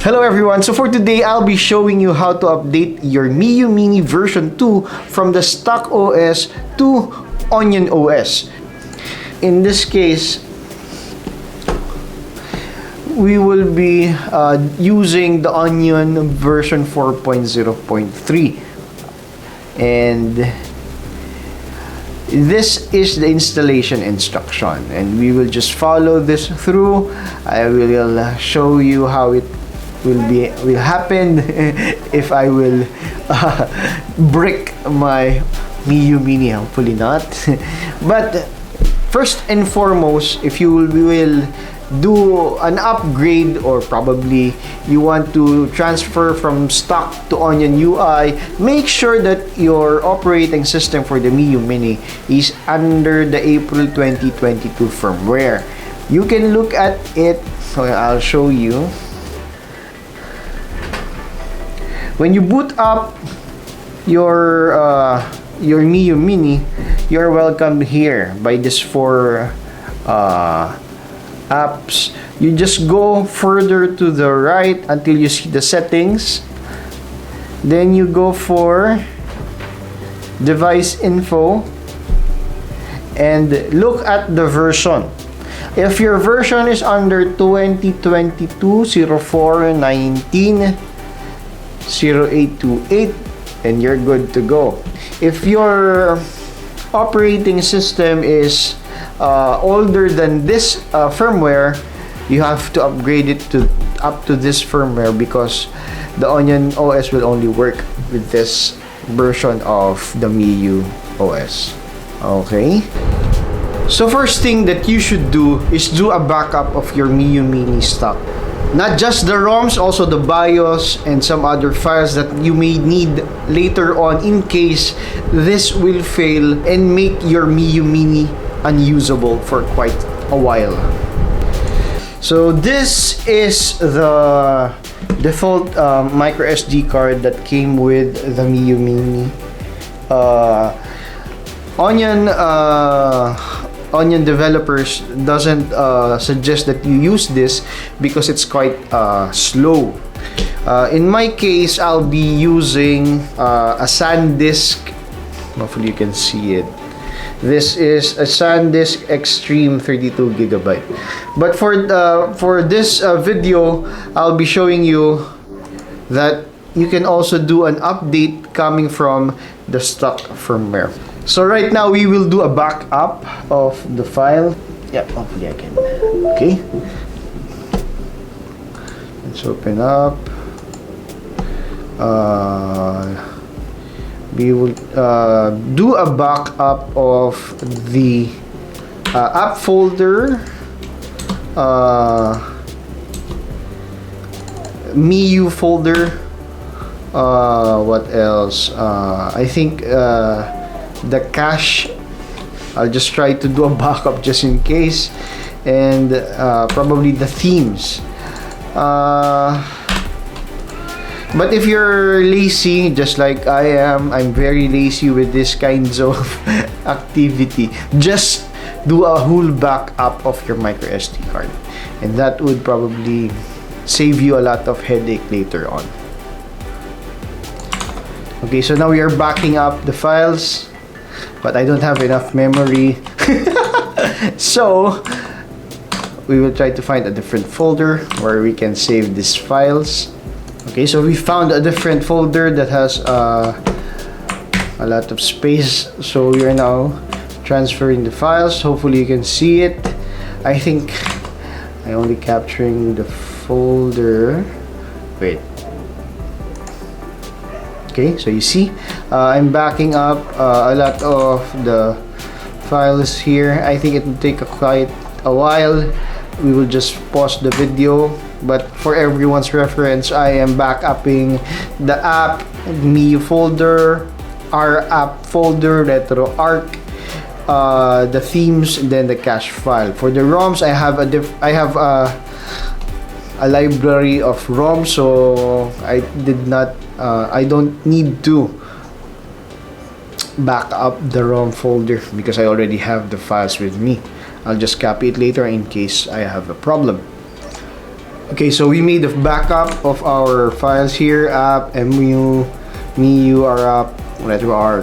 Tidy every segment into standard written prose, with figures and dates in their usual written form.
Hello everyone, so for today I'll be showing you how to update your Miyoo Mini version 2 from the stock OS to Onion OS. In this case, we will be using the Onion version 4.0.3, and this is the installation instruction, and we will just follow this through. I will show you how it will happen if I will brick my Miyoo Mini. Hopefully not. But first and foremost, if you will do an upgrade, or probably you want to transfer from stock to Onion UI, make sure that your operating system for the Miyoo Mini is under the April 2022 firmware. You can look at it, so I'll show you. When you boot up your Miyoo Mini, you're welcomed here by these four apps. You just go further to the right until you see the settings. Then you go for device info and look at the version. If your version is under 2022 0419 0828, and you're good to go. If your operating system is older than this firmware, you have to upgrade it to up to this firmware, because the Onion OS will only work with this version of the Miyoo OS. Okay, so first thing that you should do is do a backup of your Miyoo Mini stock. Not just the ROMs, also the BIOS and some other files that you may need later on in case this will fail and make your Miyoo Mini unusable for quite a while. So this is the default micro SD card that came with the Miyoo Mini. Onion developers doesn't suggest that you use this because it's quite slow. In my case, I'll be using a SanDisk. Hopefully you can see it. This is a SanDisk Extreme 32GB. But for this video, I'll be showing you that you can also do an update coming from the stock firmware. So right now we will do a backup of the file. Yeah, hopefully I can. Okay. Let's open up. We will do a backup of the app folder, Miyoo folder. What else? I think the cache, I'll just try to do a backup just in case, and probably the themes. But if you're lazy, just like I am, I'm very lazy with this kinds of activity, just do a whole backup of your micro SD card, and that would probably save you a lot of headache later on. Okay, so now we are backing up the files, but I don't have enough memory. So we will try to find a different folder where we can save these files. Okay, so we found a different folder that has a lot of space. So we are now transferring the files. Hopefully you can see it. I think I'm only capturing the folder. Wait. Okay, so you see, I'm backing up a lot of the files here. I think it will take quite a while. We will just pause the video, but for everyone's reference, I am backupping the app, Miyoo folder, our app folder, RetroArch, the themes, and then the cache file. For the ROMs, I have a library of ROMs, so I don't need to back up the ROM folder because I already have the files with me. I'll just copy it later in case I have a problem. Okay, so we made a backup of our files here, app, Miyoo, our app, retro our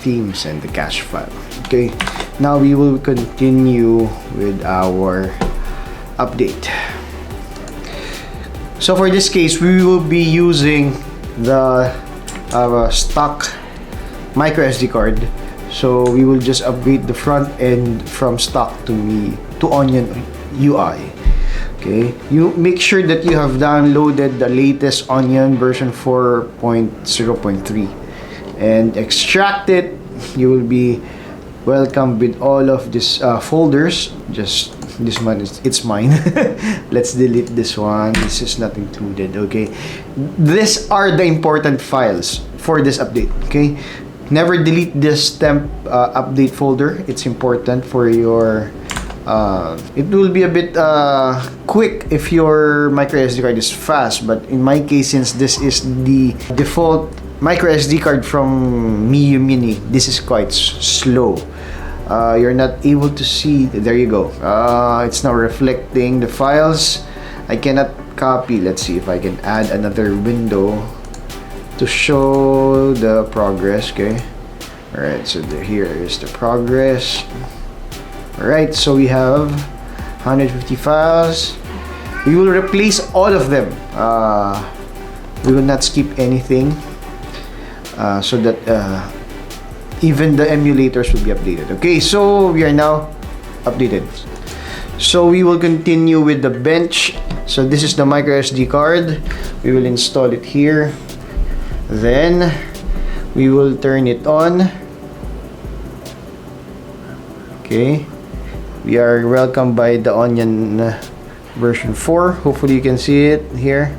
themes, and the cache file. Okay, now we will continue with our update. So for this case, we will be using the stock micro SD card. So we will just upgrade the front end from stock to Onion UI. Okay, you make sure that you have downloaded the latest Onion version 4.0.3 and extract it. You will be welcome with all of these folders. Just this one it's mine. Let's delete this one. This is not included. Okay, these are the important files for this update. Okay, never delete this temp update folder. It's important for your it will be a bit quick if your micro SD card is fast, but in my case, since this is the default micro SD card from Miyoo Mini, this is quite slow. You're not able to see. There you go. It's now reflecting the files. I cannot copy. Let's see if I can add another window to show the progress. Okay, all right, so here is the progress. Alright, so we have 150 files. We will replace all of them. We will not skip anything, so that even the emulators will be updated. Okay, so we are now updated. So we will continue with the bench. So this is the micro SD card. We will install it here. Then we will turn it on. Okay. We are welcomed by the Onion version 4. Hopefully you can see it here.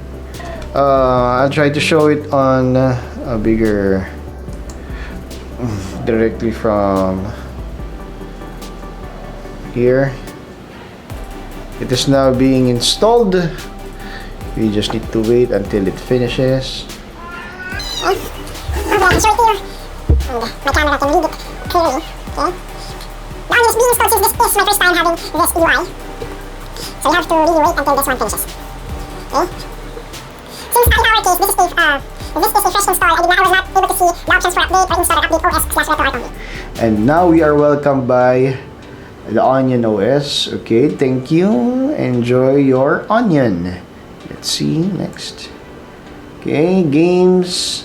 I'll try to show it on a bigger, directly from here. It is now being installed. We just need to wait until it finishes. Okay, I can show it here. And my camera can read it clearly. Okay. Now it's being installed since this is my first time having this UI. So you have to really wait until this one finishes. Okay. Since in our case, this is a fresh install, I was not able to see the options for update or install or update OS/RetroArt only. And now we are welcomed by the Onion OS. Okay, thank you. Enjoy your Onion. Let's see next. Okay, games,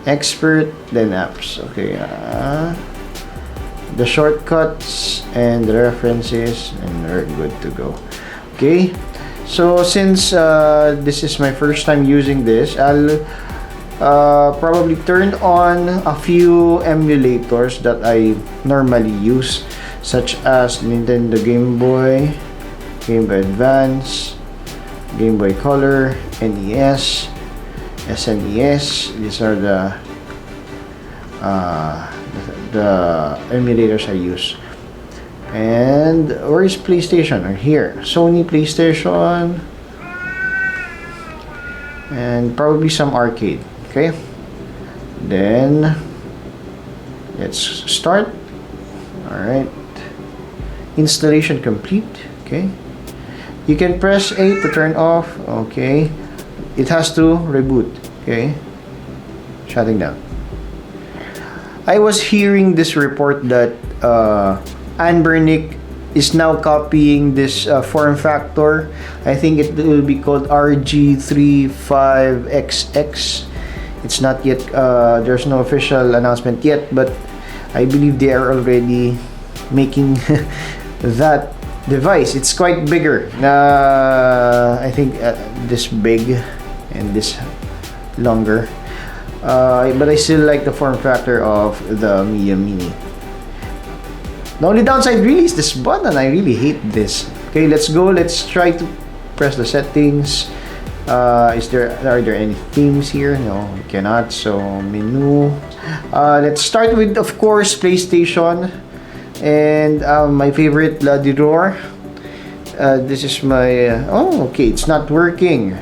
expert, then apps. Okay, the shortcuts and the references, and we're good to go. Okay, so since this is my first time using this, I'll probably turn on a few emulators that I normally use, such as Nintendo Game Boy, Game Boy Advance, Game Boy Color, NES, SNES. These are the emulators I use. And where is PlayStation? Or here, Sony PlayStation, and probably some arcade. Okay, then let's start. All right, installation complete. Okay, you can press A to turn off. Okay, it has to reboot. Okay, shutting down. I was hearing this report that Anne Bernick is now copying this form factor. I think it will be called RG35XX. It's not yet, there's no official announcement yet, but I believe they are already making that device. It's quite bigger. I think this big and this longer. But I still like the form factor of the Miyoo Mini. The only downside really is this button. I really hate this. Okay, let's go. Let's try to press the settings. Are there any themes here? No, we cannot. So menu. Let's start with, of course, PlayStation, and my favorite, La Diror. This is my. Oh, okay. It's not working.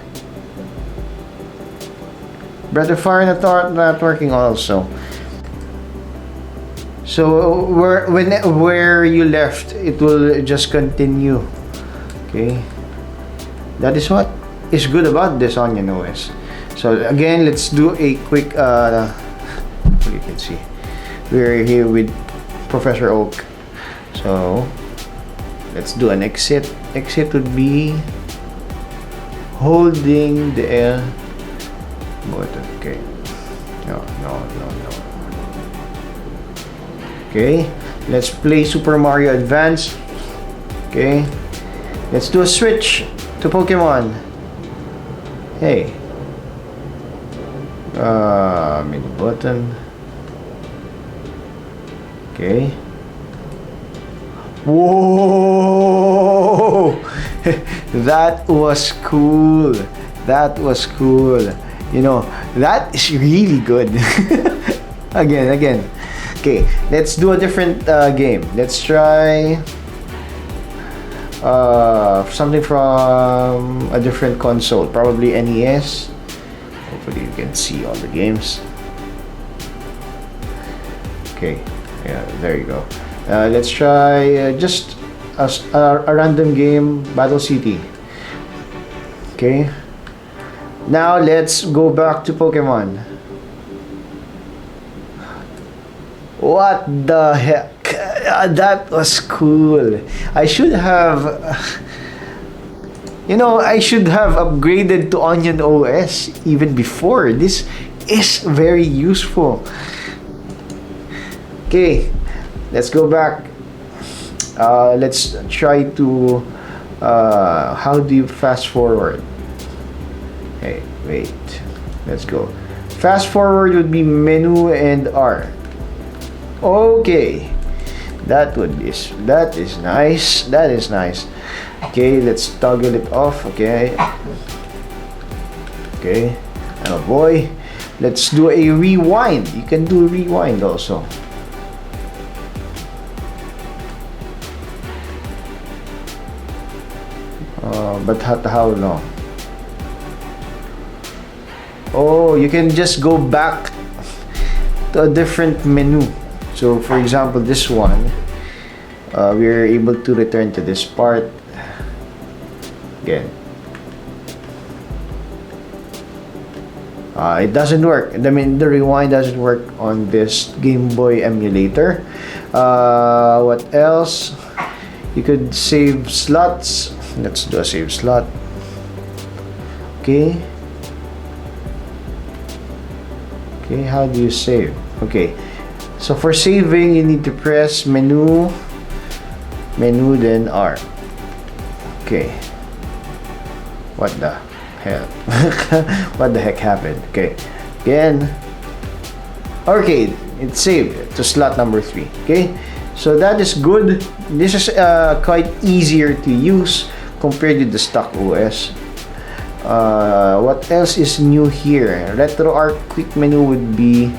Breath of Fire not working also. So where you left, it will just continue. Okay, that is what is good about this Onion OS. So again, let's do a quick you can see we're here with Professor Oak. So let's do an exit. Exit would be holding the L button. Okay. No. Okay, let's play Super Mario Advance. Okay, let's do a switch to Pokemon. Hey, mid button. Okay. Whoa! That was cool. That was cool. You know, that is really good. Again. Okay, let's do a different game. Let's try something from a different console, probably NES. Hopefully you can see all the games. Okay, yeah, there you go. Let's try just a random game, Battle City. Okay, now let's go back to Pokemon. What the heck? That was cool. I should have upgraded to Onion OS even before. This is very useful. Okay, let's go back. Let's try to how do you fast forward? Hey, wait. Let's go. Fast forward would be menu and R. Okay, that is nice. That is nice. Okay, let's toggle it off. Okay, I'm a boy. Let's do a rewind. You can do rewind also. But how long? Oh, you can just go back to a different menu. So for example, this one, we're able to return to this part again. It doesn't work. I mean, the rewind doesn't work on this Game Boy emulator. What else? You could save slots. Let's do a save slot. Okay. Okay, how do you save? Okay. So for saving, you need to press menu, then R. Okay. What the hell? What the heck happened? Okay. Again. Okay, it's saved to slot number 3. Okay. So that is good. This is quite easier to use compared to the stock OS. What else is new here? RetroArch quick menu would be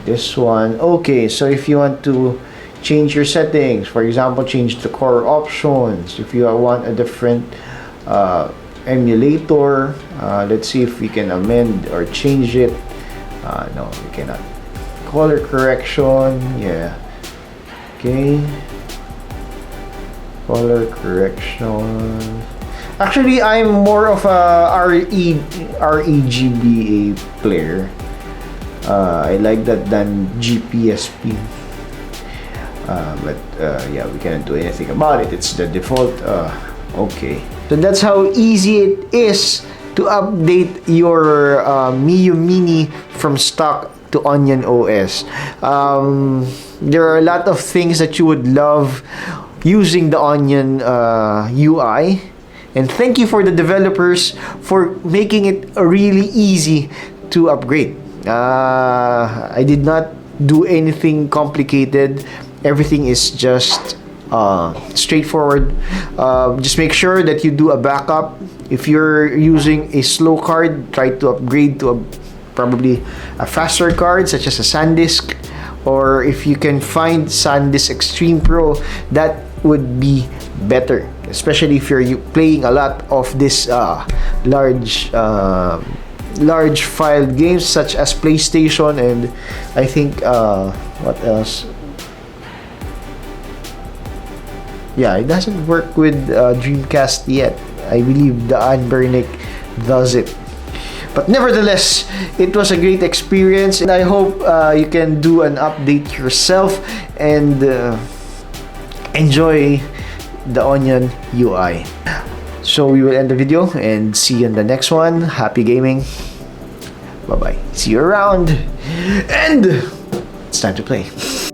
this one. Okay, so if you want to change your settings, for example, change the core options, if you want a different emulator, let's see if we can amend or change it. No, we cannot. Color correction, yeah. Okay, color correction. Actually, I'm more of a REGBA player. I like that than GPSP. But yeah, we cannot do anything about it. It's the default. Okay. So that's how easy it is to update your Miyoo Mini from stock to Onion OS. There are a lot of things that you would love using the Onion UI. And thank you for the developers for making it really easy to upgrade. I did not do anything complicated. Everything is just straightforward. Just make sure that you do a backup. If you're using a slow card, try to upgrade to probably a faster card such as a SanDisk, or if you can find SanDisk Extreme Pro, that would be better, especially if you're playing a lot of this large filed games such as PlayStation, and I think what else? Yeah, it doesn't work with Dreamcast yet. I believe the Anbernic does it. But nevertheless, it was a great experience, and I hope you can do an update yourself and enjoy the Onion UI. So we will end the video and see you in the next one. Happy gaming. Bye bye. See you around. And it's time to play.